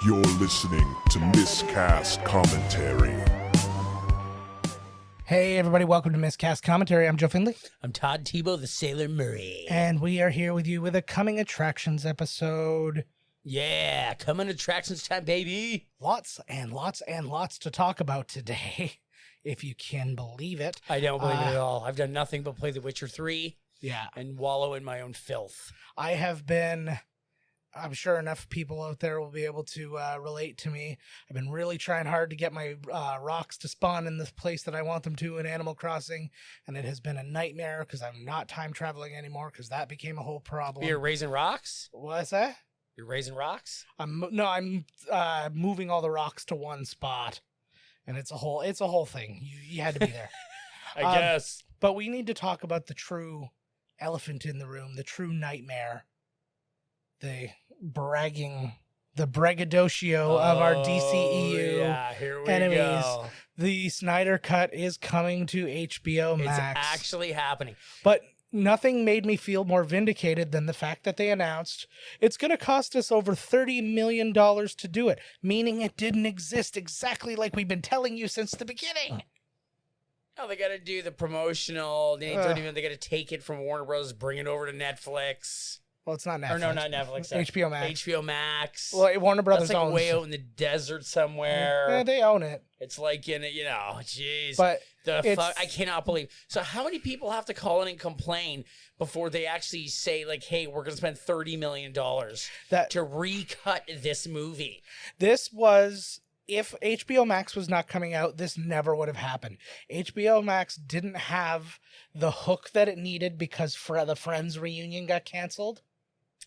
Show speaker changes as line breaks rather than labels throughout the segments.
You're listening to Miscast Commentary.
Hey everybody, welcome to Miscast Commentary. I'm Joe Findlay.
I'm Todd Tebow, the Sailor Murray.
And we are here with you with a Coming Attractions episode.
Yeah, coming attractions time, baby.
Lots and lots and lots to talk about today, if you can believe it.
I don't believe it at all. I've done nothing but play The Witcher 3 and wallow in my own filth.
I have been, I'm sure enough people out there will be able to relate to me. I've been really trying hard to get my rocks to spawn in the place that I want them to in Animal Crossing, and it has been a nightmare because I'm not time traveling anymore because that became a whole problem.
You're raising rocks?
What's that?
You're raising rocks?
I'm moving all the rocks to one spot, and it's a whole thing. You had to be there.
I guess.
But we need to talk about the true elephant in the room, the true nightmare, the braggadocio of our DCEU enemies.
Go.
The Snyder Cut is coming to HBO Max.
It's actually happening.
But nothing made me feel more vindicated than the fact that they announced it's going to cost us over $30 million to do it, meaning it didn't exist exactly like we've been telling you since the beginning.
Oh, they got to do the promotional. They got to take it from Warner Bros., bring it over to Netflix.
Well, it's not Netflix.
Or no, not Netflix.
HBO Max.
HBO Max.
Well, Warner Brothers
That's like
owns.
way out in the desert somewhere.
Yeah, they own it.
It's like in it, jeez.
But
I cannot believe. So how many people have to call in and complain before they actually say like, "Hey, we're going to spend $30 million to recut this movie"?
This was. If HBO Max was not coming out, this never would have happened. HBO Max didn't have the hook that it needed because the Friends reunion got canceled.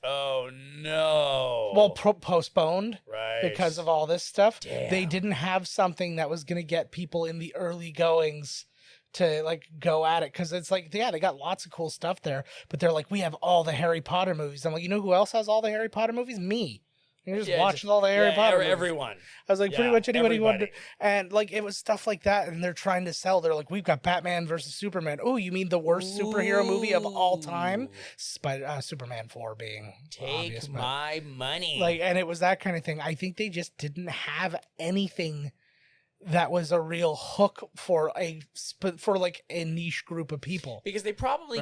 Oh, no.
Well, postponed.
Right.
Because of all this stuff.
Damn.
They didn't have something that was going to get people in the early goings to like go at it. Because it's like, they got lots of cool stuff there. But they're like, we have all the Harry Potter movies. I'm like, you know who else has all the Harry Potter movies? Me. You're just watching all the Harry Potter movies.
Everyone.
I was like, pretty much anybody
everybody.
wanted to, and like it was stuff like that, and they're trying to sell. They're like, we've got Batman versus Superman. Oh, you mean the worst superhero movie of all time? Superman 4 being obvious,
Take my money.
Like, and it was that kind of thing. I think they just didn't have anything that was a real hook for like a niche group of people.
Because they probably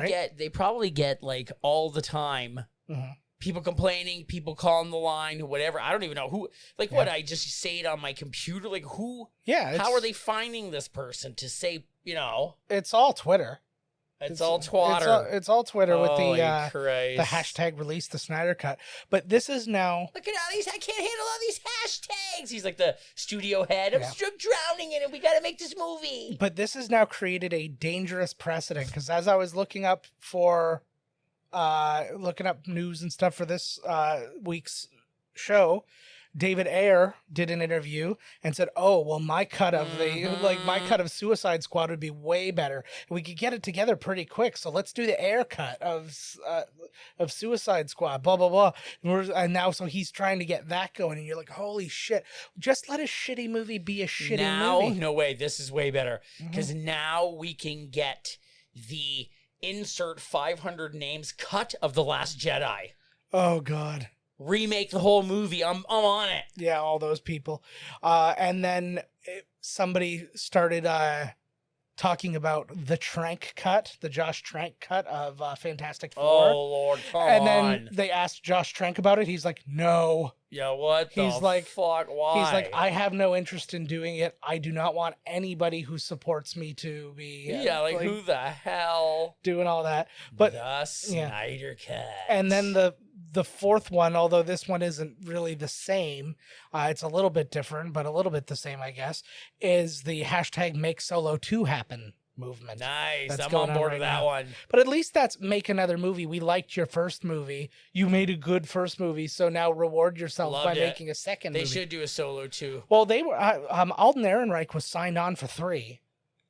get like all the time.
Mm-hmm.
People complaining, people calling the line, whatever. I don't even know who. Like, what? I just say it on my computer. Like, who?
Yeah.
How are they finding this person to say?
It's all Twitter.
It's all Twitter.
It's all Twitter with the
Christ.
hashtag release the Snyder Cut. But this is now.
Look at all these. I can't handle all these hashtags. He's like the studio head. I'm drowning in it. We got to make this movie.
But this has now created a dangerous precedent because as I was looking up news and stuff for this week's show, David Ayer did an interview and said, "Oh, well, my cut of my cut of Suicide Squad would be way better. We could get it together pretty quick. So let's do the Ayer cut of Suicide Squad." Blah blah blah. And now, so he's trying to get that going, and you're like, "Holy shit! Just let a shitty movie be a shitty movie."
No way. This is way better because now we can get the insert 500 names cut of The Last Jedi.
Oh God.
Remake the whole movie. I'm on it.
Yeah, all those people. And then somebody started talking about the Trank cut, the Josh Trank cut of Fantastic Four.
Oh, Lord, come on.
And then they asked Josh Trank about it. He's like, no.
Yeah, what the fuck? Why?
He's like, I have no interest in doing it. I do not want anybody who supports me to be
who the hell?
Doing all that. But
the Snyder Cut.
And then the fourth one, although this one isn't really the same, it's a little bit different, but a little bit the same, I guess, is the hashtag Make Solo 2 Happen movement.
Nice. I'm on board with that one.
But at least that's make another movie. We liked your first movie. You made a good first movie, so now reward yourself by making a second movie.
They should do a Solo 2.
Well, they were Alden Ehrenreich was signed on for 3.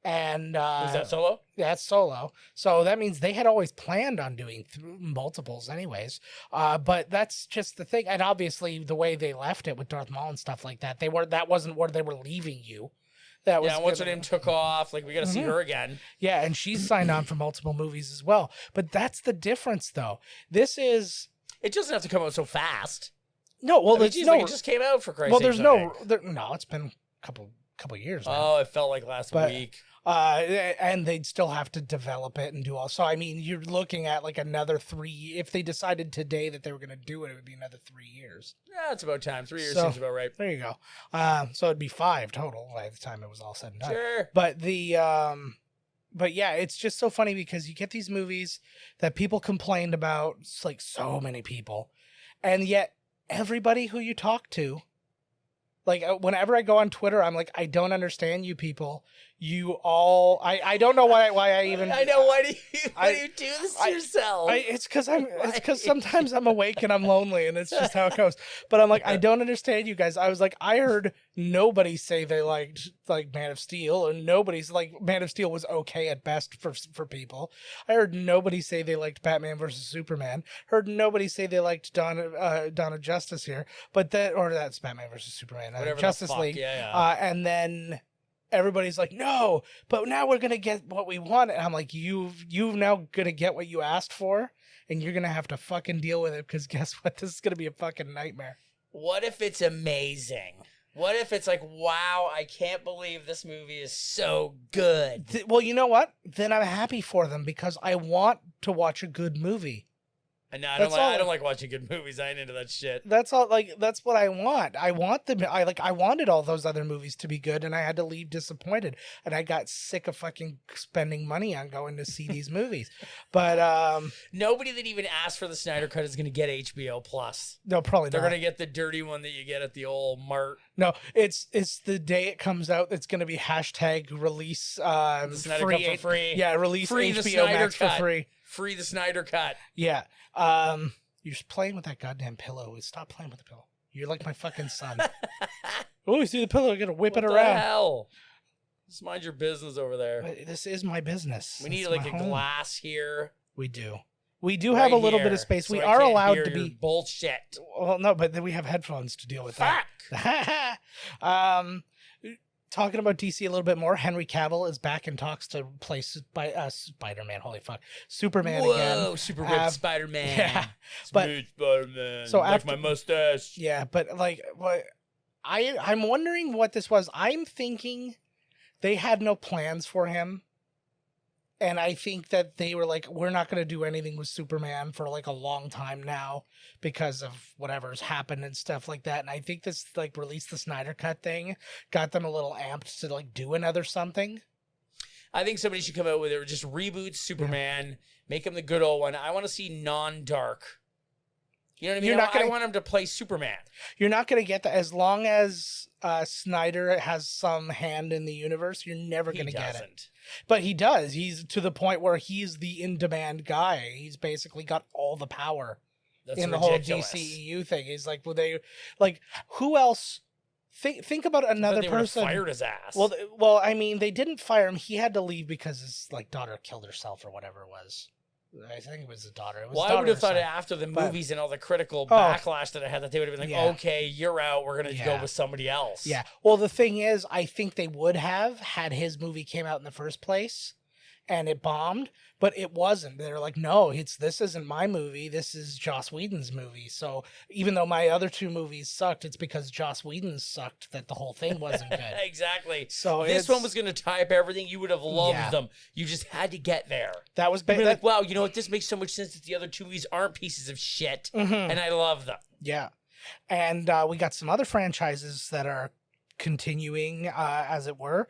And
is that Solo?
That's Solo. So that means they had always planned on doing multiples anyways. But that's just the thing. And obviously the way they left it with Darth Maul and stuff like that, that wasn't where they were leaving you. That was
once her name took off, like we got to see her again.
Yeah, and she's signed on for multiple movies as well. But that's the difference, though. It doesn't
have to come out so fast.
No, well,
I mean,
there's
geez,
no.
like, it just came out for Christ's
Well,
sake,
there's
I think.
no. It's been a couple years now.
Oh, it felt like last week.
And they'd still have to develop it and do all. So I mean, you're looking at like another 3. If they decided today that they were going to do it, it would be another 3 years.
Yeah, it's about time. 3 years
So,
seems about right.
There you go. So it'd be 5 total by the time it was all said and done.
Sure.
But yeah, it's just so funny because you get these movies that people complained about, it's like so many people, and yet everybody who you talk to, like whenever I go on Twitter, I'm like, I don't understand you people. You all, I don't know why I even.
I know. Why do you do this to yourself?
It's because sometimes I'm awake and I'm lonely, and it's just how it goes. But I'm like, I don't understand you guys. I was like, I heard nobody say they liked like Man of Steel, and nobody's like Man of Steel was okay at best for people. I heard nobody say they liked Batman versus Superman. Heard nobody say they liked Dawn of Justice here, but that's Batman versus Superman, Justice League.
Yeah.
And then everybody's like, no, but now we're gonna get what we want, and I'm like, you've now gonna get what you asked for, and you're gonna have to fucking deal with it, because guess what, this is gonna be a fucking nightmare.
What if it's amazing? What if it's like, wow, I can't believe this movie is so good?
Well, you know what, then I'm happy for them, because I want to watch a good movie.
And no, I don't like watching good movies. I ain't into that shit.
That's all. Like, that's what I want. I want them. I wanted all those other movies to be good, and I had to leave disappointed. And I got sick of fucking spending money on going to see these movies. But
nobody that even asked for the Snyder Cut is going to get HBO Plus.
No, probably
They're
not.
going to get the dirty one that you get at the old Mart.
No, it's the day it comes out. It's going to be #release
The Snyder Cut for free.
Yeah, release
Free
HBO
the Snyder
Max
Cut.
for free.
Free the Snyder Cut.
Yeah. You're just playing with that goddamn pillow. Stop playing with the pillow. You're like my fucking son. Oh, you see the pillow? You're gonna whip it around.
What the hell? Just mind your business over there.
But this is my business.
We need
It's
like
my
a
home.
glass here.
We do. We do have a little bit of space.
So
We
I
are
can't
allowed
hear
to
your
be.
bullshit.
Well, no, but then we have headphones to deal with
Fuck.
that. Talking about DC a little bit more, Henry Cavill is back in talks to play Spider-Man. Holy fuck, Superman again.
Whoa, super ripped Spider-Man.
Yeah,
Smooth Spider-Man.
so
like
after
my mustache.
Yeah, but like, what I'm wondering what this was. I'm thinking they had no plans for him. And I think that they were like, we're not going to do anything with Superman for like a long time now because of whatever's happened and stuff like that. And I think this like release the Snyder Cut thing got them a little amped to like do another something.
I think somebody should come out with it. Just reboot Superman, make him the good old one. I want to see non-dark. You know what I mean? I want him to play Superman.
You're not going to get that as long as Snyder has some hand in the universe. You're never going to get it. But he does. He's to the point where he's the in-demand guy. He's basically got all the power in the whole DCEU thing. He's like, who else? Think about another person.
Fired his ass.
Well, I mean, they didn't fire him. He had to leave because his daughter killed herself or whatever it was. I think it was the daughter.
I would have thought after the movies and all the critical backlash that I had that they would have been like, okay, you're out. We're going to go with somebody else.
Yeah. Well, the thing is, I think they would have had his movie came out in the first place and it bombed, but it wasn't. They're like, no, this isn't my movie. This is Joss Whedon's movie. So even though my other 2 movies sucked, it's because Joss Whedon sucked that the whole thing wasn't good.
Exactly.
So
this one was going to tie up everything. You would have loved them. You just had to get there.
That was
like, wow, you know what? This makes so much sense that the other 2 movies aren't pieces of shit, and I love them.
Yeah. And we got some other franchises that are continuing, as it were.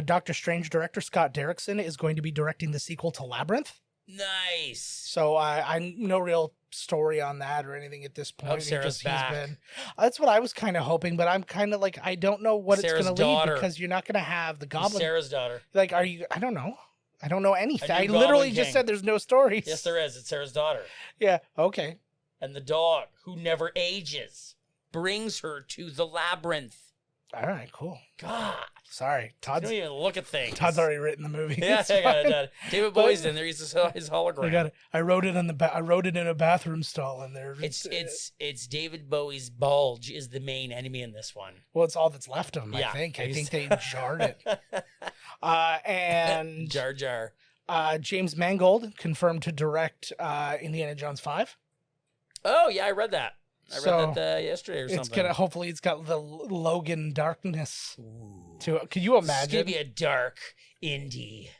Doctor Strange director Scott Derrickson is going to be directing the sequel to Labyrinth.
Nice.
So I no real story on that or anything at this point.
Hope Sarah's back.
That's what I was kind of hoping, but I'm kind of like, I don't know what
Sarah's
it's going to lead,
daughter.
because you're not going to have the Goblin.
Sarah's daughter.
Like, are you? I don't know. I don't know anything. I
Goblin
literally
King.
just said there's no stories.
Yes, there is. It's Sarah's daughter.
Yeah. Okay.
And the dog, who never ages, brings her to the labyrinth.
All right. Cool.
God.
Sorry,
You
Todd's
don't even look at things.
Todd's already written the movie.
Yeah,
It's
I got
fine.
it. David Bowie's in there. He's his hologram.
I got it. I wrote it I wrote it in a bathroom stall in there.
It's David Bowie's bulge is the main enemy in this one.
Well, it's all that's left of him.
Yeah,
I think they jarred it. And
Jar Jar.
James Mangold confirmed to direct Indiana Jones 5.
Oh yeah, I read that. I read that yesterday or something.
Hopefully it's got the Logan darkness to it. Could you imagine?
It's gonna be a dark indie.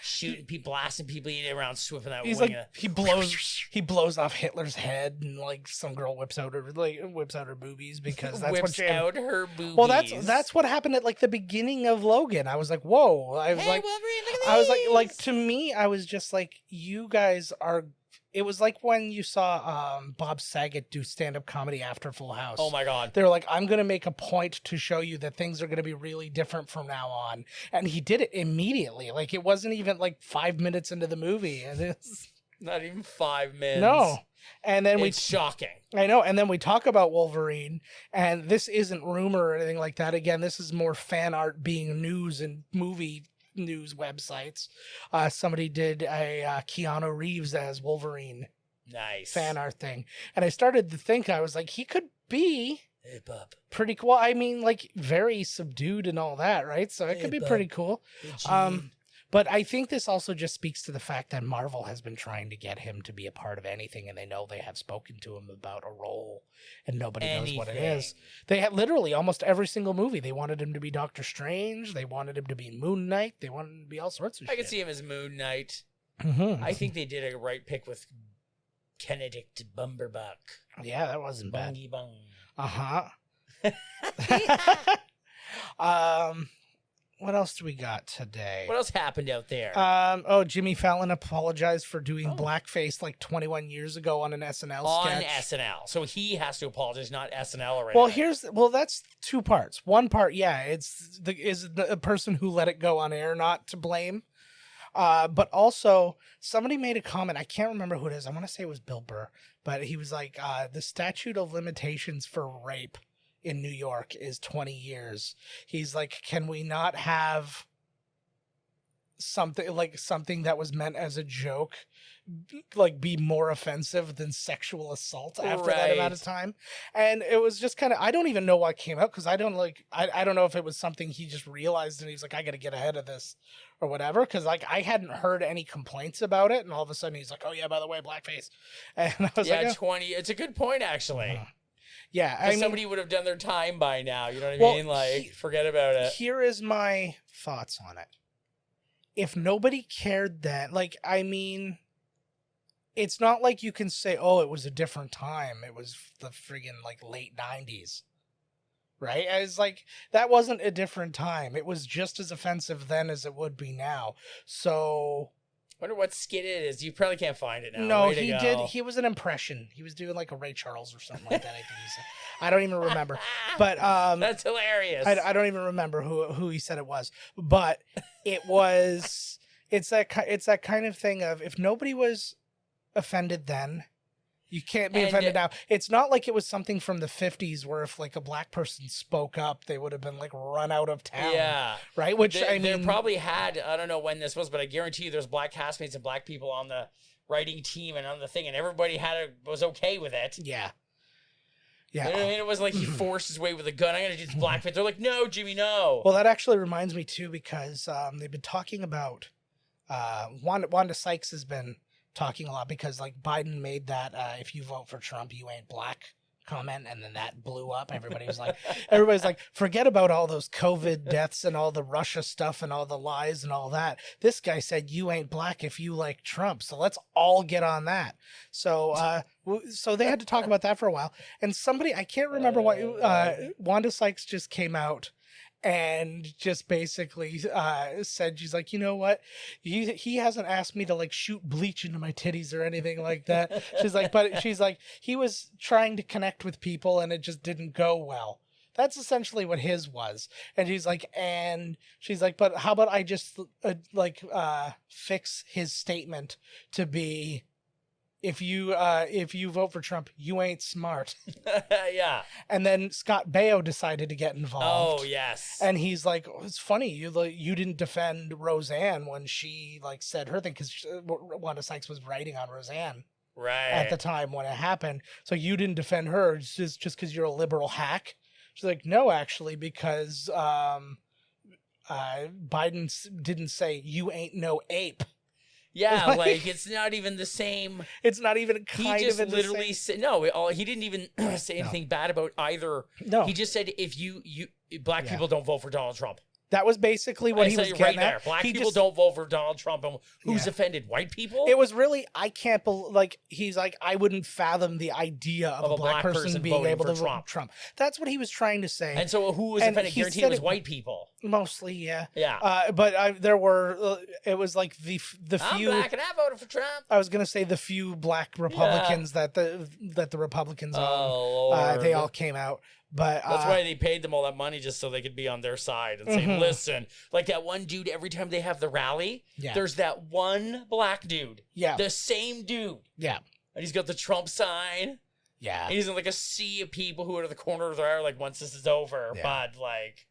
Shooting people, blasting people, eating around, swipping that
He's
wing.
like he blows off Hitler's head, and like some girl whips out her boobies because that's
whips
what
out her boobies.
Well, that's what happened at like the beginning of Logan. I was like, whoa! I was like,
Wolverine, look at
I was
these!
like to me, I was just like, you guys are. It was like when you saw Bob Saget do stand-up comedy after Full House.
Oh my God.
They were like, I'm going to make a point to show you that things are going to be really different from now on. And he did it immediately. Like, it wasn't even like 5 minutes into the movie. And it's
Not even 5 minutes.
no. And then
It's shocking.
I know. And then we talk about Wolverine, and this isn't rumor or anything like that. Again, this is more fan art being news and movie news websites. Somebody did a Keanu Reeves as Wolverine
Nice.
fan art thing, and I started to think, I was like, he could be
Hey, bub.
pretty cool. I mean, like, very subdued and all that, right? So it could be pretty cool. But I think this also just speaks to the fact that Marvel has been trying to get him to be a part of anything, and they know they have spoken to him about a role, and nobody knows what it is. They had literally almost every single movie. They wanted him to be Doctor Strange. They wanted him to be Moon Knight. They wanted him to be all sorts of shit.
I could see him as Moon Knight.
Mm-hmm.
I think they did a right pick with Benedict Cumberbatch.
Yeah, that wasn't bad.
Bungy bung.
What else do we got today?
What else happened out there?
Jimmy Fallon apologized for doing blackface like 21 years ago on an SNL sketch.
On SNL. So he has to apologize, not SNL or anything.
Well, that's two parts. One part, yeah, is the person who let it go on air not to blame. But also, somebody made a comment. I can't remember who it is. I want to say it was Bill Burr. But he was like, the statute of limitations for rape in New York is 20 years. He's like, can we not have something that was meant as a joke, like, be more offensive than sexual assault after that amount of time? And it was just kind of, I don't even know why it came out, because I don't know if it was something he just realized and he's like, I got to get ahead of this or whatever, because like I hadn't heard any complaints about it, and all of a sudden he's like, oh yeah, by the way, blackface. And I was like,
20. It's a good point, actually.
Yeah, I mean,
somebody would have done their time by now. You know what I mean? Like, forget about it.
Here is my thoughts on it. If nobody cared then, like, I mean, it's not like you can say, oh, it was a different time. It was the friggin' like late 90s. Right? It's like, that wasn't a different time. It was just as offensive then as it would be now. So
Wonder what skit it is. You probably can't find it now.
No, he did. He was an impression. He was doing like a Ray Charles or something like that. I think he said. I don't even remember. But
that's hilarious.
I don't even remember who he said it was. But it was. It's that kind of thing of, if nobody was offended then, you can't be offended now. It's not like it was something from the 50s where if like a black person spoke up, they would have been like run out of town. Yeah. Right? Which
they probably had, I don't know when this was, but I guarantee you there's black castmates and black people on the writing team and on the thing, and everybody was okay with it.
Yeah. Yeah.
You know what I mean? It wasn't like he forced his way with a gun. I'm going to do this blackface. They're like, no, Jimmy, no.
Well, that actually reminds me too, because they've been talking about, Wanda Sykes has been talking a lot, because like Biden made that if you vote for Trump, you ain't black comment, and then that blew up. Everybody's like, forget about all those COVID deaths and all the Russia stuff and all the lies and all that. This guy said you ain't black if you like Trump, so let's all get on that. So so they had to talk about that for a while, and somebody, I can't remember why, Wanda Sykes just came out and just basically said, she's like, you know what? He hasn't asked me to like shoot bleach into my titties or anything like that. She's like, he was trying to connect with people and it just didn't go well. That's essentially what his was. And she's like, but how about I just fix his statement to be, if you vote for Trump, you ain't smart.
Yeah.
And then Scott Baio decided to get involved.
Oh, yes.
And he's like, it's funny, you didn't defend Roseanne when she like said her thing, because Wanda Sykes was writing on Roseanne at the time when it happened. So you didn't defend her just because you're a liberal hack. She's like, no, actually, because Biden didn't say you ain't no ape.
Yeah, like it's not even the same.
It's not even kind
he just
of in
literally
the same...
said no. He didn't even say anything bad about either.
No,
he just said if you black people don't vote for Donald Trump.
That was basically what he was getting
right there.
at.
Black people don't vote for Donald Trump. And who's offended? White people?
It was really, I can't believe, like, he's like, I wouldn't fathom the idea of a black person being able to vote Trump. That's what he was trying to say.
And so who was offended? Guaranteed it was white people.
Mostly, yeah.
Yeah.
But there were, it was like the few.
I'm black and I voted for Trump.
I was going to say the few black Republicans that the Republicans own.
Lord.
They all came out. But
that's why they paid them all that money, just so they could be on their side and say, listen, like that one dude, every time they have the rally, there's that one black dude. Yeah. The same dude. Yeah. And he's got the Trump sign. Yeah. And he's in like a sea of people who are to the corner of their eye, like, once this is over. Yeah. But like...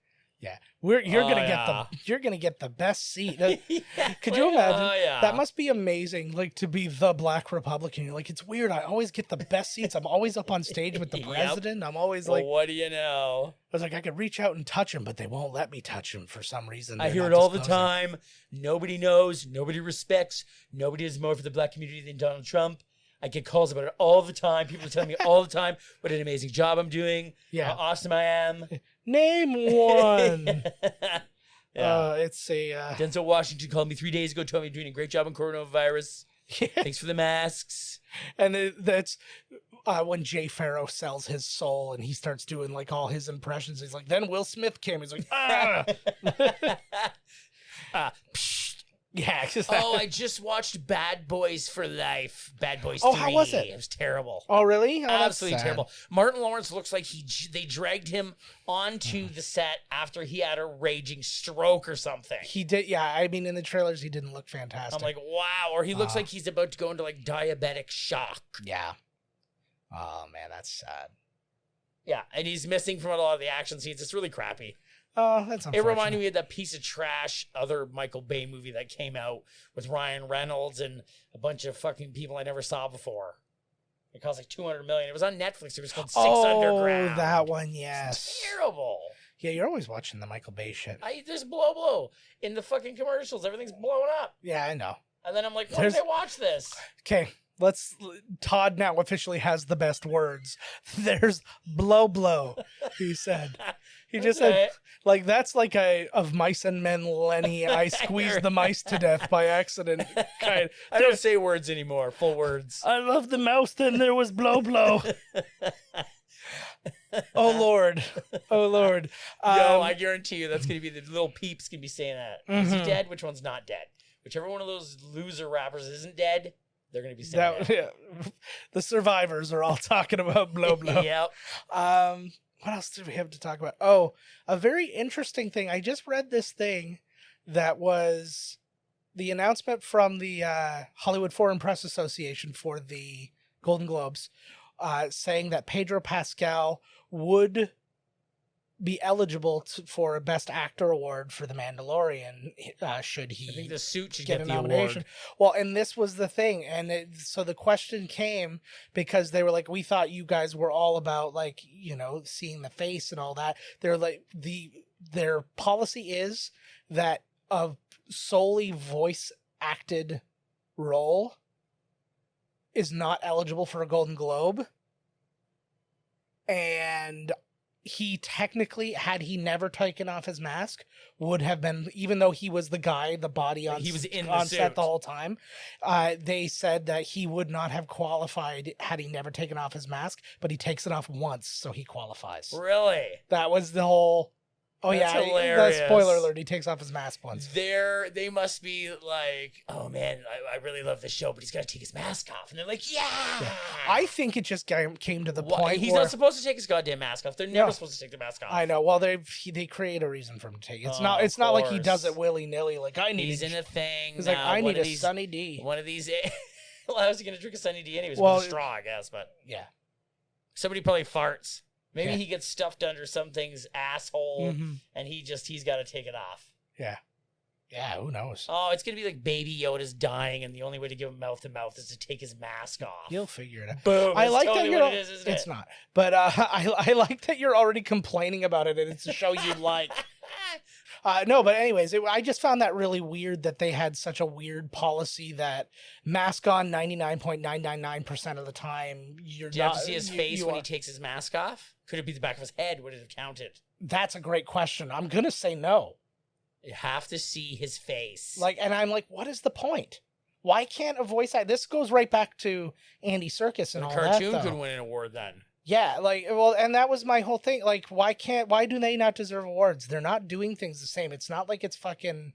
Yeah, you're gonna get the best seat. Could you imagine? That must be amazing. Like to be the black Republican. Like it's weird. I always get the best seats. I'm always up on stage with the president. I'm always like,
what do you know?
I was like, I could reach out and touch him, but they won't let me touch him for some reason.
I hear it all the time. Nobody knows. Nobody respects. Nobody is more for the black community than Donald Trump. I get calls about it all the time. People tell me all the time what an amazing job I'm doing. Yeah, how awesome I am.
Name one. It's a
Denzel Washington called me 3 days ago, told me you're doing a great job on coronavirus. Yeah. Thanks for the masks.
And that's when Jay Farrow sells his soul and he starts doing like all his impressions. He's like, then Will Smith came. He's like, Yeah.
I just watched Bad Boys for Life. Bad Boys 3.
Oh, how was it?
It was terrible.
Oh, really? Oh,
absolutely terrible. Martin Lawrence looks like they dragged him onto the set after he had a raging stroke or something.
He did, yeah. I mean, in the trailers, he didn't look fantastic.
I'm like, wow. Or he looks like he's about to go into like diabetic shock.
Yeah. Oh, man, that's sad.
Yeah, and he's missing from a lot of the action scenes. It's really crappy.
Oh, that's unfortunate.
It reminded me of that piece of trash other Michael Bay movie that came out with Ryan Reynolds and a bunch of fucking people I never saw before. It cost like $200 million. It was on Netflix. It was called Six Underground.
Oh, that one, yes.
It's terrible.
Yeah, you're always watching the Michael Bay shit.
There's blow in the fucking commercials. Everything's blowing up.
Yeah, I know.
And then I'm like, why did I watch this?
Okay. Todd now officially has the best words. There's blow, he said. He just said, like, that's like of Mice and Men Lenny, I squeezed the mice to death by accident.
I don't say words anymore, full words.
I love the mouse, then there was blow. Oh, Lord.
I guarantee you that's going to be the little peeps going to be saying that. Is he dead? Which one's not dead? Whichever one of those loser rappers isn't dead, they're going to be saying that. Yeah.
The survivors are all talking about blow.
Yep.
What else did we have to talk about? Oh, a very interesting thing. I just read this thing that was the announcement from the Hollywood Foreign Press Association for the Golden Globes, saying that Pedro Pascal would be eligible for a Best Actor award for The Mandalorian should he
I think the suit should get
a
the
nomination.
Award.
Well, and this was the thing. And so the question came because they were like, we thought you guys were all about like, seeing the face and all that. They're like, their policy is that a solely voice acted role is not eligible for a Golden Globe. And he technically, had he never taken off his mask, would have been, even though he was the guy, the body on,
he was in
on
the
set
suit
the whole time, they said that he would not have qualified had he never taken off his mask, but he takes it off once, so he qualifies.
Really?
That was the whole... Oh,
that's
yeah,
hilarious.
Spoiler alert, he takes off his mask once.
They must be like, oh man, I really love this show, but he's got to take his mask off. And they're like, yeah.
I think it just came to the point
he's
where...
not supposed to take his goddamn mask off. They're never supposed to take the mask off.
I know. Well, they create a reason for him to take it. It's not like he does it willy-nilly. Like,
he's in a thing.
He's like, I need a Sunny D.
One of these... Well, I was going to drink a Sunny D anyways. With a straw, I guess, but...
Yeah.
Somebody probably farts. Maybe he gets stuffed under something's asshole, and he's got to take it off.
Yeah. Yeah, who knows?
Oh, it's going to be like Baby Yoda's dying, and the only way to give him mouth-to-mouth is to take his mask off.
You'll figure it out.
Boom.
I like that
what it is, isn't it?
It's not. But I like that you're already complaining about it, and it's a show you like. No, but anyways, I just found that really weird that they had such a weird policy that mask on 99.999% of the time.
Do you have to see his face when he takes his mask off? Could it be the back of his head? Would it have counted?
That's a great question. I'm going to say no.
You have to see his face.
And I'm like, what is the point? Why can't a voice act? This goes right back to Andy Serkis and all that. The
cartoon could win an award then.
Yeah, and that was my whole thing. Like, why do they not deserve awards? They're not doing things the same. It's not like it's fucking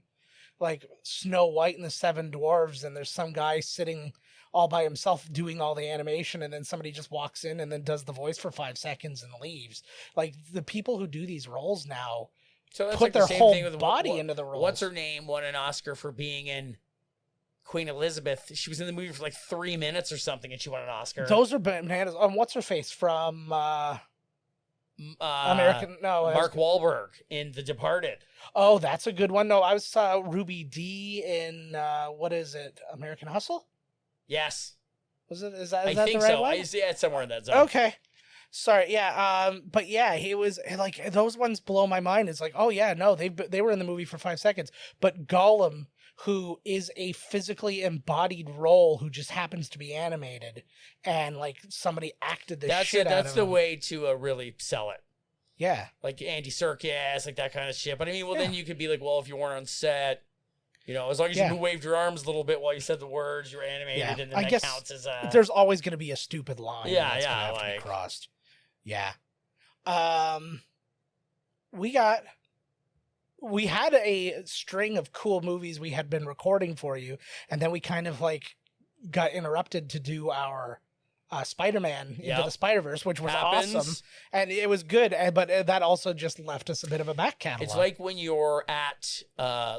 like Snow White and the Seven Dwarves and there's some guy sitting all by himself doing all the animation and then somebody just walks in and then does the voice for 5 seconds and leaves. Like, the people who do these roles now put their whole body into the role.
What's her name won an Oscar for being in Queen Elizabeth. She was in the movie for like 3 minutes or something, and she won an Oscar.
Those are bananas. What's her face from American? No,
Mark Wahlberg in The Departed.
Oh, that's a good one. No, I saw Ruby Dee in what is it? American Hustle.
Yes.
Was it? Is that
I
the
think
right
so.
one?
Yeah, it's somewhere in that zone.
Okay. Sorry, yeah, but yeah, he was like, those ones blow my mind. It's like, oh yeah, no, they were in the movie for 5 seconds, but Gollum, who is a physically embodied role who just happens to be animated, and like somebody acted the shit out of him.
That's the way to really sell it.
Yeah,
like Andy Serkis, like that kind of shit. But I mean, then you could be like, well, if you weren't on set, as long as you waved your arms a little bit while you said the words, you're animated, and then that counts as a.
There's always going to be a stupid line.
That's
gonna have
to
be crossed. Yeah. We had a string of cool movies we had been recording for you, and then we kind of like got interrupted to do our Spider-Man Into the Spider-Verse, which was awesome, and it was good, but that also just left us a bit of a back catalog.
It's like when you're at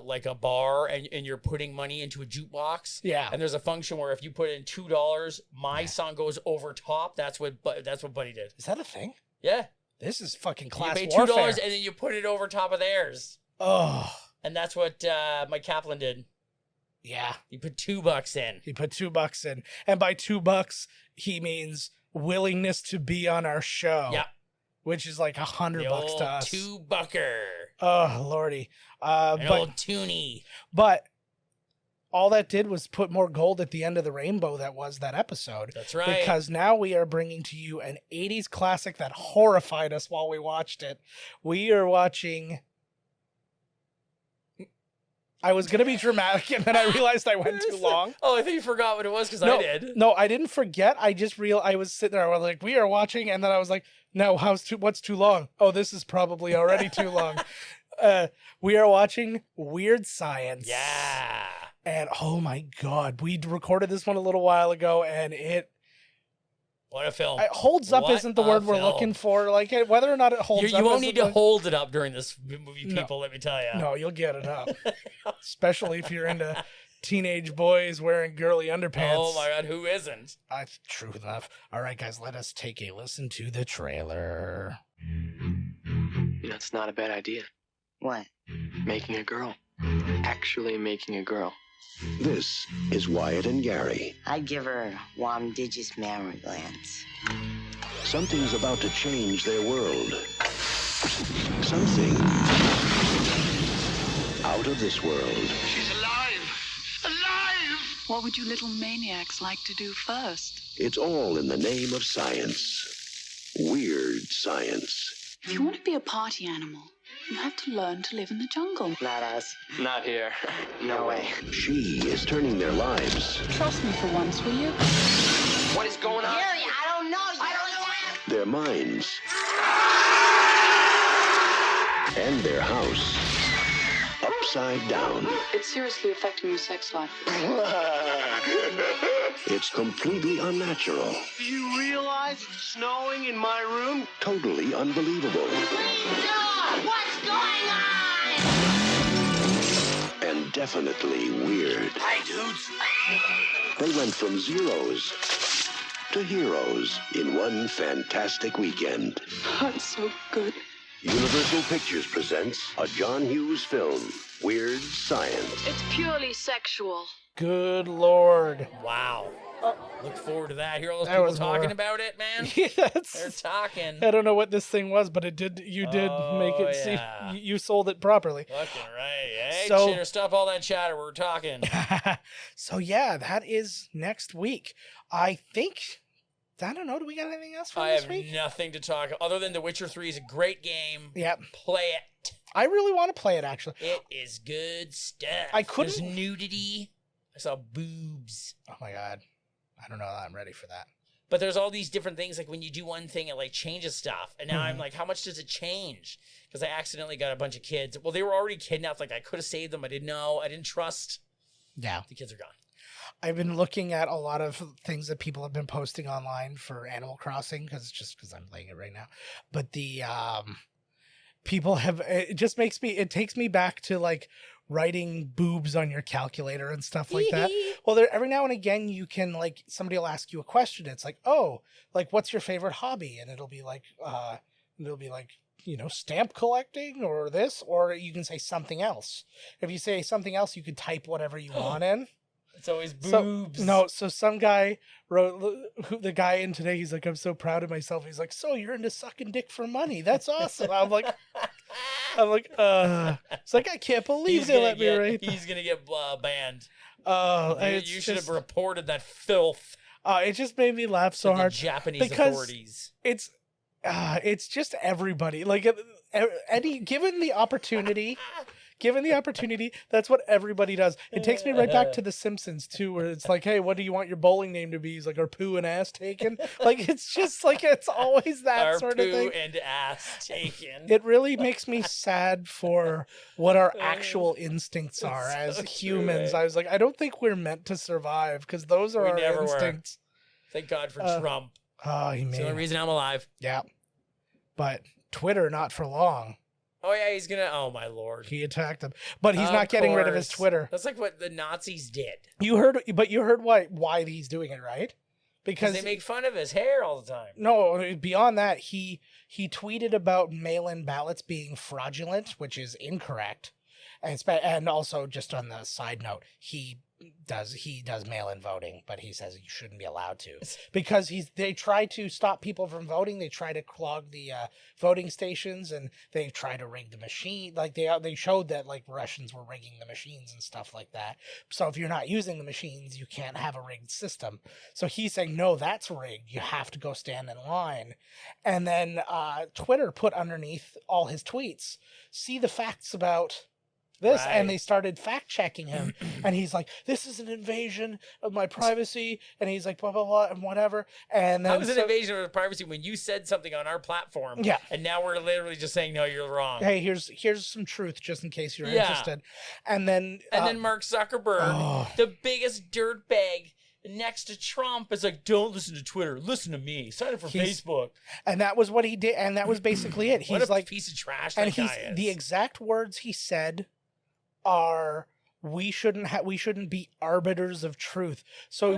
like a bar and you're putting money into a jukebox, and there's a function where if you put in $2, my song goes over top. That's what Buddy did.
Is that a thing?
Yeah,
this is fucking class
warfare. You pay $2 and then you put it over top of theirs.
Oh,
and that's what Mike Kaplan did.
Yeah,
he put $2 in.
He put $2 in, and by $2, he means willingness to be on our show.
Yeah,
which is like $100 to us.
$2.
Oh lordy,
old toonie.
But all that did was put more gold at the end of the rainbow. That was that episode.
That's right.
Because now we are bringing to you an '80s classic that horrified us while we watched it. We are watching. I was going to be dramatic, and then I realized I went too long.
Oh, I think you forgot what it was, because I did.
No, I didn't forget. I just I was sitting there. I was like, we are watching, and then I was like, no, what's too long? Oh, this is probably already too long. We are watching Weird Science.
Yeah.
And, oh, my God. We recorded this one a little while ago, and it...
What a film.
Holds up isn't the word we're looking for. Like, whether or not it holds up.
You won't need to hold it up during this movie, people, let me tell you.
No, you'll get it up. Especially if you're into teenage boys wearing girly underpants.
Oh, my God, who isn't?
True enough. All right, guys, let us take a listen to the trailer.
That's not a bad idea.
What?
Making a girl. Actually making a girl.
This is Wyatt and Gary.
I'd give her Wamdigus mammary glands.
Something's about to change their world. Something out of this world.
She's alive! Alive!
What would you little maniacs like to do first?
It's all in the name of science. Weird science.
If you want to be a party animal, you have to learn to live in the jungle.
Not us.
Not here.
No way.
She is turning their lives.
Trust me for once, will you?
What is going on?
Gary, I don't know. I don't know.
Their minds. And their house. Upside down.
It's seriously affecting your sex life.
It's completely unnatural.
Do you realize it's snowing in my room?
Totally unbelievable.
Dog, what's going on?
And definitely weird.
Hey, dudes.
They went from zeros to heroes in one fantastic weekend.
That's so good.
Universal Pictures presents a John Hughes film, Weird Science.
It's purely sexual.
Good Lord.
Wow. Look forward to that. Hear all those people talking about it, man?
Yes.
They're talking.
I don't know what this thing was, but you did make it seem you sold it properly.
Fucking right. Hey,
So-
chitter, stop all that chatter. We're talking.
So yeah, that is next week. I don't know. Do we got anything else for this week?
I have nothing to talk other than The Witcher 3 is a great game.
Yep.
Play it.
I really want to play it, actually.
It is good stuff.
There's
nudity. I saw boobs.
Oh my God. I don't know that I'm ready for that.
But there's all these different things. Like when you do one thing, it like changes stuff. And now I'm like, how much does it change? Because I accidentally got a bunch of kids. Well, they were already kidnapped. Like I could have saved them. I didn't know. I didn't trust.
Yeah.
The kids are gone.
I've been looking at a lot of things that people have been posting online for Animal Crossing because I'm playing it right now. But the people have, it takes me back to like writing boobs on your calculator and stuff like that. Well, every now and again you can like, somebody will ask you a question. It's like, oh, like what's your favorite hobby? And it'll be like, stamp collecting or this, or you can say something else. If you say something else, you can type whatever you want in.
It's always boobs.
So some guy wrote, the guy in today, he's like, I'm so proud of myself. He's like, so you're into sucking dick for money. That's awesome. I'm like, it's like, I can't believe they let me write that.
He's going to get banned. You should have reported that filth.
It just made me laugh so hard.
Japanese authorities.
It's just everybody. Like, given the opportunity, that's what everybody does. It takes me right back to The Simpsons too, where it's like, hey, what do you want your bowling name to be? He's like, are poo and ass taken? Like, it's just like, it's always that sort of thing.
Poo and ass taken.
It really makes me sad for what our actual instincts are as humans. I was like, I don't think we're meant to survive because those are our instincts.
Thank God for Trump.
Oh,
It's the only reason I'm alive.
Yeah. But Twitter, not for long.
Oh, yeah, he's going to... Oh, my Lord.
He attacked him. But he's not getting rid of his Twitter.
That's like what the Nazis did.
You heard why he's doing it, right? Because
they make fun of his hair all the time.
No, beyond that, he tweeted about mail-in ballots being fraudulent, which is incorrect. And also, just on the side note, he does mail-in voting, but he says you shouldn't be allowed to because they try to stop people from voting. They try to clog the voting stations, and they try to rig the machine. Like they showed that like Russians were rigging the machines and stuff like that. So if you're not using the machines, you can't have a rigged system. So he's saying, no, that's rigged. You have to go stand in line. And then Twitter put underneath all his tweets, see the facts about this, right. And they started fact checking him, and he's like, "This is an invasion of my privacy," and he's like, "Blah blah blah," and whatever. And then
that was an invasion of privacy when you said something on our platform.
Yeah,
and now we're literally just saying, "No, you're wrong."
Hey, here's some truth, just in case you're interested. And then
Mark Zuckerberg, the biggest dirtbag next to Trump, is like, "Don't listen to Twitter. Listen to me. Sign up for Facebook."
And that was what he did, and that was basically it. He's
what a
like
piece of trash.
And
that guy is.
The exact words he said are, we shouldn't be arbiters of truth. So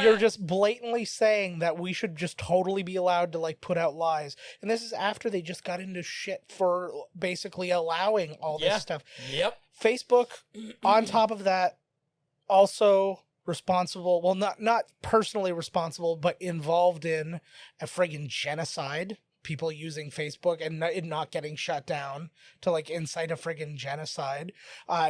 you're just blatantly saying that we should just totally be allowed to like put out lies. And this is after they just got into shit for basically allowing all this stuff.
Yep.
Facebook, on top of that, also responsible, well, not personally responsible, but involved in a friggin' genocide. People using Facebook and it not getting shut down to like incite a friggin' genocide.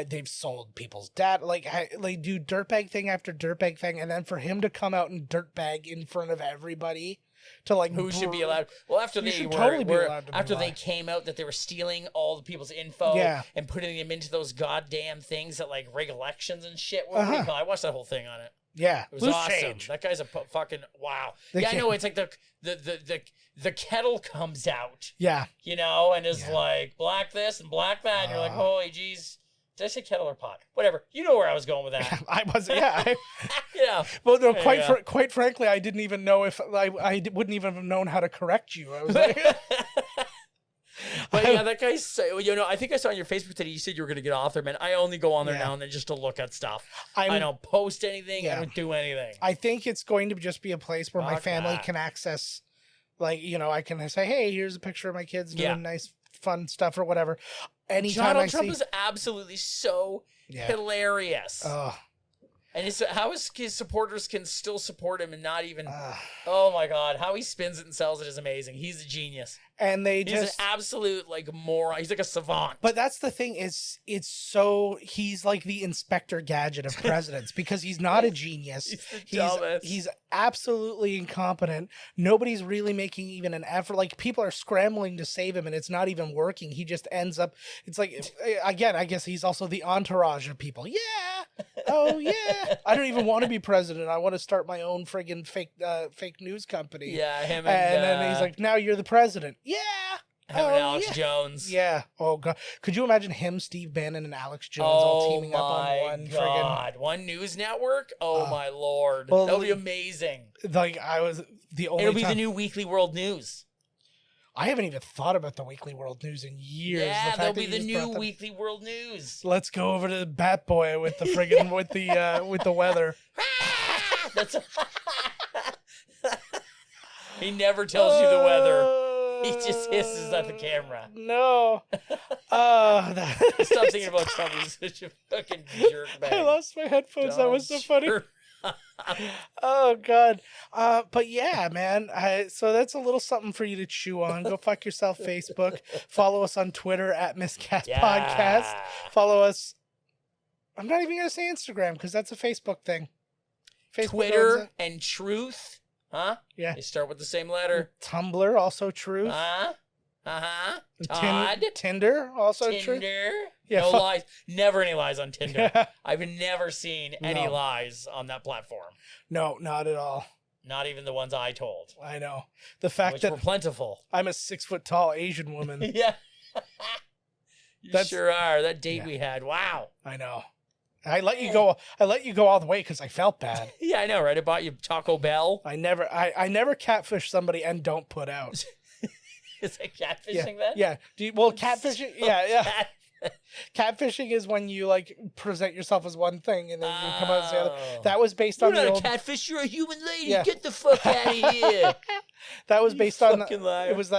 They've sold people's data. Like they do dirtbag thing after dirtbag thing, and then for him to come out and dirtbag in front of everybody to like
who should be allowed? Well, after they they came out that they were stealing all the people's info and putting them into those goddamn things that like rig elections and shit. What do you call it? I watched that whole thing on it.
Yeah,
it was awesome. Change. That guy's a fucking wow. I know. It's like the kettle comes out.
Yeah,
you know, and is like black this and black that, and you're like, holy jeez. Did I say kettle or pot? Whatever. You know where I was going with that.
I wasn't. Yeah.
Yeah.
Well, no. Quite frankly, I didn't even know if I wouldn't even have known how to correct you. I was like.
But yeah, that guy's so, I think I saw on your Facebook that you said you were going to get author, man. I only go on there now and then just to look at stuff. I don't post anything. I don't do anything.
I think it's going to just be a place where my family can access, like, I can say, hey, here's a picture of my kids doing nice, fun stuff or whatever. Anytime
Donald Trump is absolutely so hilarious. And how his supporters can still support him and not even... oh, my God. How he spins it and sells it is amazing. He's a genius.
And he's
an absolute, like, moron. He's like a savant.
But that's the thing is, he's like the Inspector Gadget of presidents because he's not a genius. He's absolutely incompetent. Nobody's really making even an effort. Like, people are scrambling to save him and it's not even working. He just ends up, it's like, again, I guess he's also the entourage of people. Yeah. Oh, yeah. I don't even want to be president. I want to start my own friggin' fake news company.
Yeah, him
and then he's like, now you're the president. Yeah.
Him and Alex Jones.
Yeah. Oh, God. Could you imagine him, Steve Bannon, and Alex Jones all teaming up on one friggin'...
one news network? Oh, my Lord. Well, that would be amazing.
Like, I was the only
It'll be the new Weekly World News.
I haven't even thought about the Weekly World News in years.
Yeah, that'll be the new Weekly World News.
Let's go over to Bat Boy with the friggin' with the weather.
That's he never tells you the weather. He just hisses at the camera.
No.
Stop thinking about Trump. He's such a fucking jerk bag.
I lost my headphones. That was so funny. Oh, God. But yeah, man. So that's a little something for you to chew on. Go fuck yourself, Facebook. Follow us on Twitter at Miscast Podcast. Follow us. I'm not even going to say Instagram because that's a Facebook thing.
Facebook Twitter and Truth. Huh?
Yeah.
They start with the same letter.
Tumblr, also Truth.
Todd.
Tinder, also Truth.
Tinder.
Yeah,
no lies. Never any lies on Tinder. I've never seen any lies on that platform.
No, not at all.
Not even the ones I told.
I know. The fact that
were plentiful.
I'm a 6 foot tall Asian woman.
Yeah. You sure are. That date we had. Wow.
I know. I let you go all the way because I felt bad.
Yeah, I know, right? I bought you Taco Bell.
I never catfish somebody and don't put out.
Is that catfishing then?
Yeah. Catfishing? Yeah. Catfishing is when you like present yourself as one thing and then you come out as the other. That was based on
You're not a catfish. You're a human lady. Yeah. Get the fuck out of here.
That was based on
liar.
It was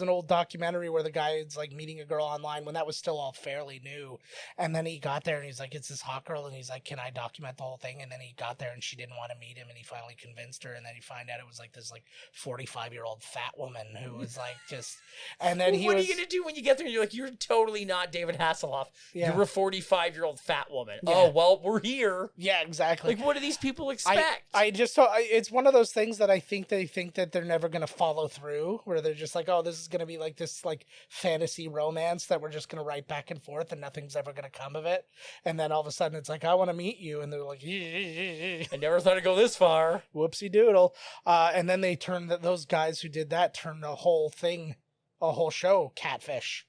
an old documentary where the guy is like meeting a girl online when that was still all fairly new, and then he got there and he's like, it's this hot girl, and he's like, can I document the whole thing? And then he got there and she didn't want to meet him, and he finally convinced her, and then he found out it was like this like 45-year-old fat woman who was like just, and then
what are you gonna do when you get there and you're like, you're totally not David Hasselhoff. Yeah. You're a 45-year-old fat woman. Yeah. Oh well, we're here.
Yeah, exactly.
Like, what do these people expect?
It's one of those things that I think they think that they're never going to follow through, where they're just like, oh, this is going to be like this like fantasy romance that we're just going to write back and forth and nothing's ever going to come of it. And then all of a sudden it's like, I want to meet you. And they're like,
I never thought it'd go this far.
Whoopsie doodle. And then they those guys who did that turned the whole thing, a whole show, catfish.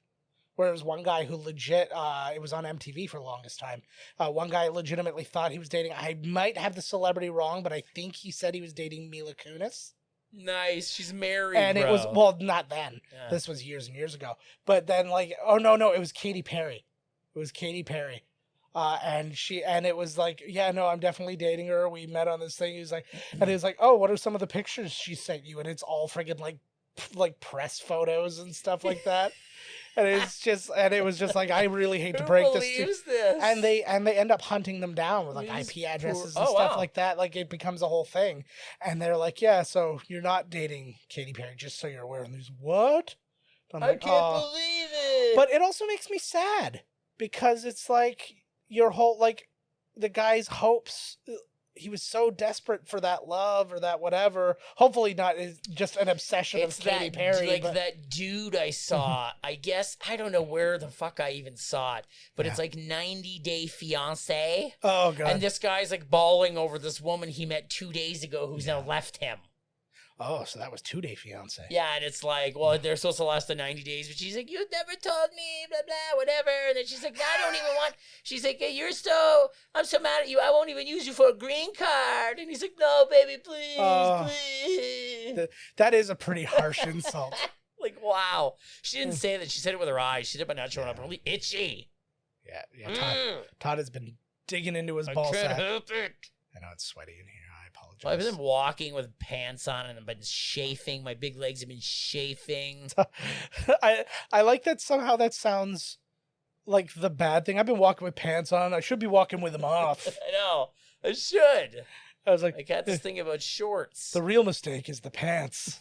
Where there was one guy who legit, it was on MTV for the longest time. One guy legitimately thought he was dating, I might have the celebrity wrong, but I think he said he was dating Mila Kunis.
Nice. She's married,
and
bro.
It was, well, not then. Yeah. This was years and years ago. But then like, oh no, it was Katy Perry. It was Katy Perry. And it was like, yeah, no, I'm definitely dating her. We met on this thing. He's like, and he was like, oh, what are some of the pictures she sent you? And it's all friggin' like press photos and stuff like that. And it was just like, I really hate to break this to you. And they end up hunting them down with like IP addresses and stuff like that. Like it becomes a whole thing. And they're like, yeah, so you're not dating Katy Perry, just so you're aware. And there's what?
I can't believe it.
But it also makes me sad because it's like your whole, like the guy's hopes, he was so desperate for that love or that whatever. Hopefully not just an obsession of Katy Perry.
Like that dude I saw, I guess, I don't know where the fuck I even saw it, but it's like 90 Day Fiancé.
Oh, God.
And this guy's like bawling over this woman he met 2 days ago who's now left him.
Oh, so that was 2 Day Fiancé.
Yeah, and it's like, well, they're supposed to last the 90 days, but she's like, you never told me, blah, blah, whatever. And then she's like, I don't even want, she's like, hey, I'm so mad at you, I won't even use you for a green card. And he's like, no, baby, please, please.
That is a pretty harsh insult.
Like, wow. She didn't say that. She said it with her eyes. She did it by not showing up. Really itchy.
Yeah. Todd has been digging into his ball sack.
I can't help it.
I know it's sweaty in here. I apologize.
Well, I've been walking with pants on and I've been chafing. My big legs have been chafing.
I like that somehow that sounds like the bad thing. I've been walking with pants on. I should be walking with them off.
I know. I should.
I was like,
I got this thing about shorts.
The real mistake is the pants.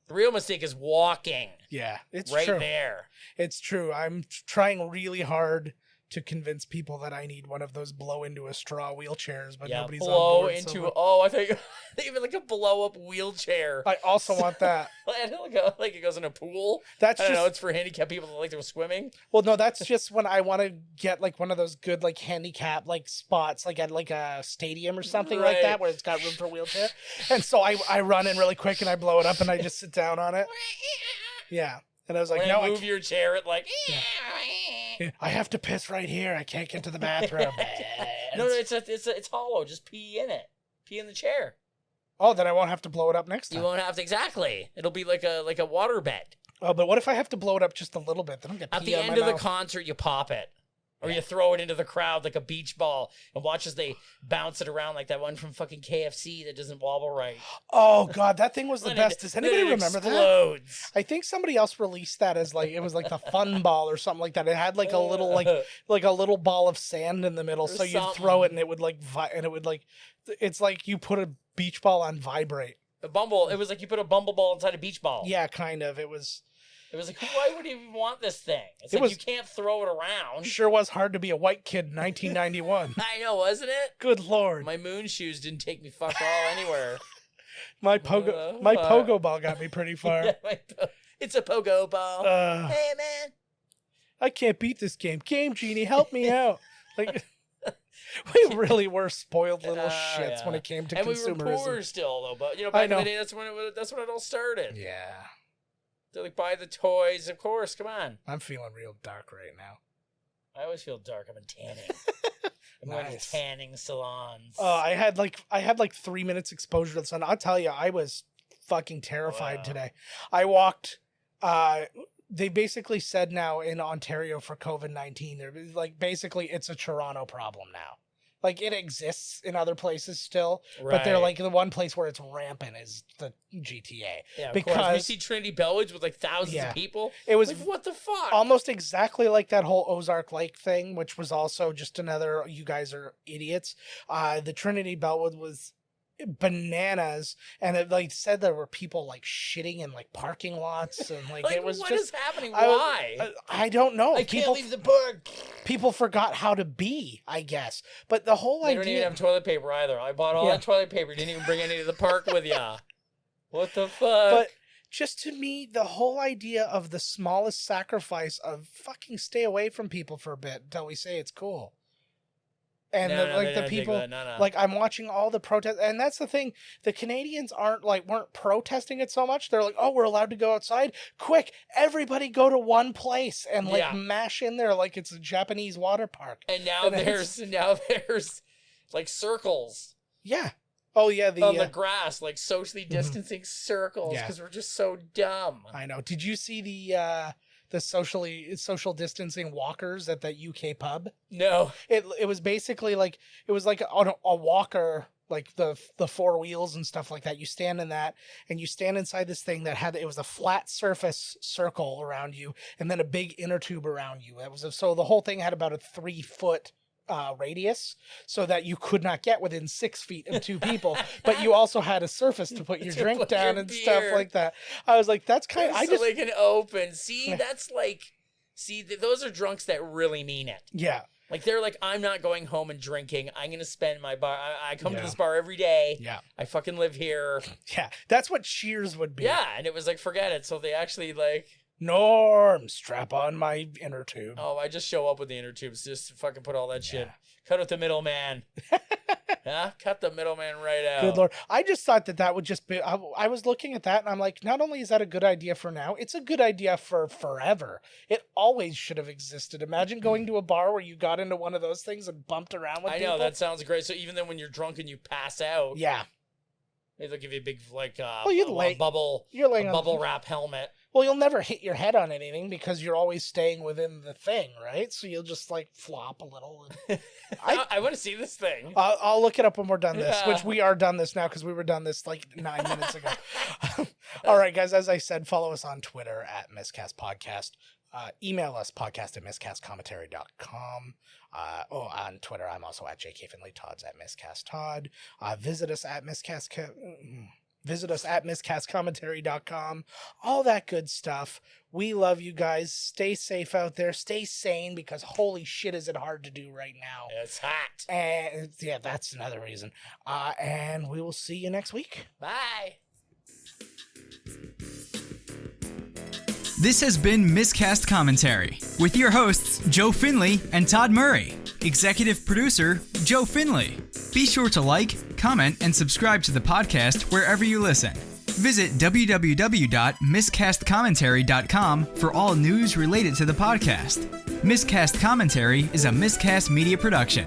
The real mistake is walking.
Yeah, it's
right
true.
there.
It's true. I'm trying really hard to convince people that I need one of those blow into a straw wheelchairs, but nobody's
blow
on board.
Into I think even like a blow up wheelchair.
I also want that.
Like it goes in a pool.
That's
I don't know. It's for handicapped people that like to go swimming.
Well, no, that's just when I want to get like one of those good like handicap like spots, like at like a stadium or something like that, where it's got room for a wheelchair. And so I run in really quick and I blow it up and I just sit down on it. Yeah. And I was like,
when
no,
I move your chair, it like.
Yeah. I have to piss right here. I can't get to the bathroom.
No, it's hollow. Just pee in it. Pee in the chair.
Oh, then I won't have to blow it up next time.
You won't have to, exactly. It'll be like a water bed.
Oh, but what if I have to blow it up just a little bit? Then I'm gonna
at the end of the concert, you pop it. Or you throw it into the crowd like a beach ball and watch as they bounce it around like that one from fucking KFC that doesn't wobble right.
Oh, God, that thing was the best. Does anybody remember that? I think somebody else released that as like, it was like the fun ball or something like that. It had like a little, like a little ball of sand in the middle. So you'd throw it and it would like, it's like you put a beach ball on vibrate.
It was like you put a bumble ball inside a beach ball.
Yeah, kind of. It was like,
why would you even want this thing? It's like you can't throw it around.
Sure was hard to be a white kid in 1991.
I know, wasn't it?
Good Lord.
My moon shoes didn't take me fuck all anywhere.
my pogo ball got me pretty far.
Yeah, it's a pogo ball. Hey, man.
I can't beat this game. Game Genie, help me out. Like, we really were spoiled little shits when it came to consumerism.
And we were poor still, though. But, back in the day, that's when it all started.
Yeah.
They're like, buy the toys, of course. Come on.
I'm feeling real dark right now.
I always feel dark. I'm in tanning. I'm going to tanning salons.
I had like 3 minutes exposure to the sun. I'll tell you, I was fucking terrified today. I walked. They basically said now in Ontario for COVID-19, they're like basically it's a Toronto problem now. Like, it exists in other places still, but they're like the one place where it's rampant is the GTA.
Yeah, because we see Trinity Bellwoods with like thousands of people.
It was
like, what the fuck?
Almost exactly like that whole Ozark Lake thing, which was also just another, you guys are idiots. The Trinity Bellwood was bananas, and it like said there were people like shitting in like parking lots, and like,
like
it was
what
just
is happening? Why?
I don't know.
I can't leave the park.
People forgot how to be, I guess. But the whole idea.
They don't even have toilet paper either. I bought all that toilet paper. Didn't even bring any to the park with ya. What the fuck?
But just to me, the whole idea of the smallest sacrifice of fucking stay away from people for a bit until we say it's cool. And the people, like, I'm watching all the protests, and that's the thing. The Canadians weren't protesting it so much. They're like, oh, we're allowed to go outside. Quick, everybody go to one place and mash in there like it's a Japanese water park.
And now there's like circles.
Yeah. Oh yeah.
On the grass, like socially distancing circles because we're just so dumb.
I know. Did you see the social distancing walkers at that UK pub?
No.
It was basically like, it was like a walker, like the four wheels and stuff like that. You stand in that, and you stand inside this thing that it was a flat surface circle around you, and then a big inner tube around you. So the whole thing had about a 3-foot radius, so that you could not get within 6 feet of two people, but you also had a surface to put your drink down and stuff like that. I was like, that's kind of,
they can open. See, those are drunks that really mean it.
Yeah.
Like, they're like, I'm not going home and drinking. I'm going to spend my bar. I come to this bar every day.
Yeah.
I fucking live here.
Yeah. That's what Cheers would be.
Yeah. And it was like, forget it. So they actually like,
Norm, strap on my inner tube.
Oh, I just show up with the inner tubes. Just fucking put all that shit. Cut out the middleman. Cut the middleman right out.
Good Lord. I just thought that would just be, I was looking at that and I'm like, not only is that a good idea for now, it's a good idea for forever. It always should have existed. Imagine going to a bar where you got into one of those things and bumped around with people.
I know, that sounds great. So even then when you're drunk and you pass out.
Yeah.
They'll give you a big, like,
bubble wrap helmet. Well, you'll never hit your head on anything because you're always staying within the thing, right? So you'll just like flop a little. And
I want to see this thing.
I'll look it up when we're done this, which we are done this now because we were done this like 9 minutes ago. All right, guys. As I said, follow us on Twitter at miscastpodcast. Email us podcast@miscastcommentary.com. On Twitter, I'm also at JK Finley. Todd's at miscasttodd. Visit us at miscastcommentary.com. All that good stuff. We love you guys. Stay safe out there. Stay sane because holy shit is it hard to do right now.
It's hot.
And yeah, that's another reason. And we will see you next week.
Bye.
This has been Miscast Commentary with your hosts, Joe Finley and Todd Murray. Executive producer, Joe Finley. Be sure to like, comment, and subscribe to the podcast wherever you listen. Visit www.miscastcommentary.com for all news related to the podcast. Miscast Commentary is a Miscast Media production.